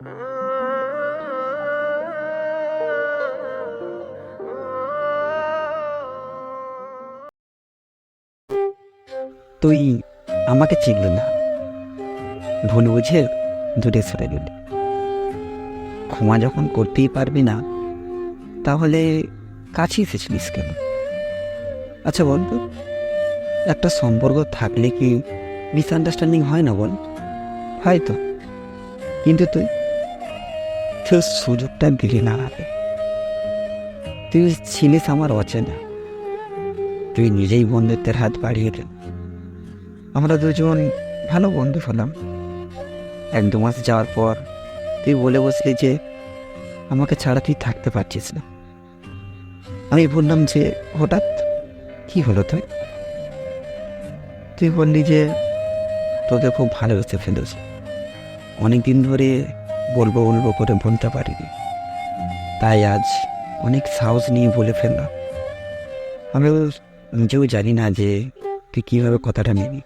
তুই আমাকে চিনলি না, ভুল বুঝে দূরে সরে গেলি। ক্ষমা যখন করতেই পারবি না, তাহলে কাছে এসেছিলিস কেন? আচ্ছা বল তো, একটা সম্পর্ক থাকলে কি মিসআন্ডারস্ট্যান্ডিং হয় না? বল, হয় তো। কিন্তু তুই তুই সুযোগটা দিলি না আগে। তুই ছিলিস আমার অচেনা, তুই নিজেই বন্ধুত্বের হাত বাড়িয়ে দিল। আমরা দুজন ভালো বন্ধু হলাম। 1-2 মাস যাওয়ার পর তুই বলে বসলি যে আমাকে ছাড়া তুই থাকতে পারছিস না। আমি বললাম যে হঠাৎ কি হলো? তুই বললি যে তোকে খুব ভালোবেসে ফেলেছি, অনেকদিন ধরে বলবো বলবো করে বলতে পারিনি, তাই আজ অনেক সাহস নিয়ে বলে ফেললাম। আমি নিজেও জানি না যে তুই কীভাবে কথাটা নিবি।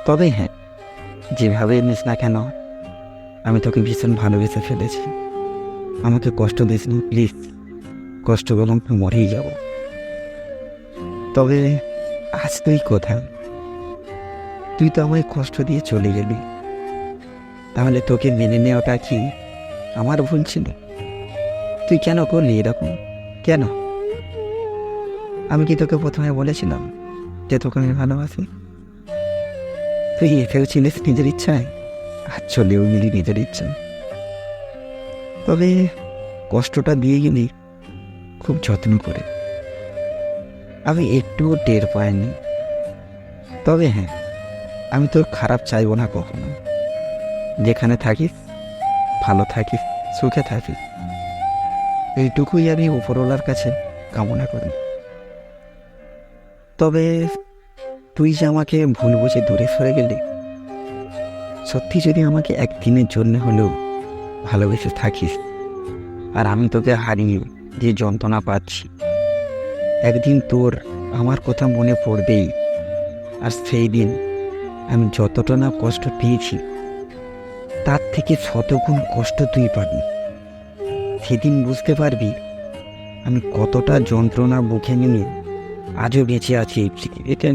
তবে হ্যাঁ, যেভাবে নিস না কেন, আমি তোকে ভীষণ ভালোবেসে ফেলেছি। আমাকে কষ্ট দিস না প্লিজ, কষ্ট করলাম তো মরেই যাব। তবে আজ তুই কোথায়? তুই তো আমায় কষ্ট দিয়ে চলে গেলি, তাহলে তোকে মেনে নেওয়াটা কি আমার ভুল ছিল? তুই কেন করলি এরকম? কেন? আমি কি তোকে প্রথমে বলেছিলাম যে তোকে আমি ভালোবাসি? তুই এসেও ছিলিস নিজের ইচ্ছায়, আর চলেও গেলি নিজের ইচ্ছায়। তবে কষ্টটা দিয়ে গেলি খুব যত্ন করে, আমি একটুও টের পাইনি। তবে হ্যাঁ, আমি তোর খারাপ চাইবো না কখনো। যেখানে থাকিস ভালো থাকিস, সুখে থাকিস, এইটুকুই আমি উপরওয়ালার কাছে কামনা করি। তবে তুই যে আমাকে ভুল বুঝে দূরে সরে গেলি, সত্যি যদি আমাকে একদিনের জন্য হলেও ভালোবেসে থাকিস, আর আমি তোকে হারিয়ে যে যন্ত্রণা পাচ্ছি, একদিন তোর আমার কথা মনে পড়বেই। আর সেই দিন আমি যতটা না কষ্ট পেয়েছি, তার থেকে 100 গুণ কষ্ট তুই পাবি। সেদিন বুঝতে পারবি আমি কতটা যন্ত্রণা বুকে নিয়ে আজও বেঁচে আছি এই পৃথিবীতে।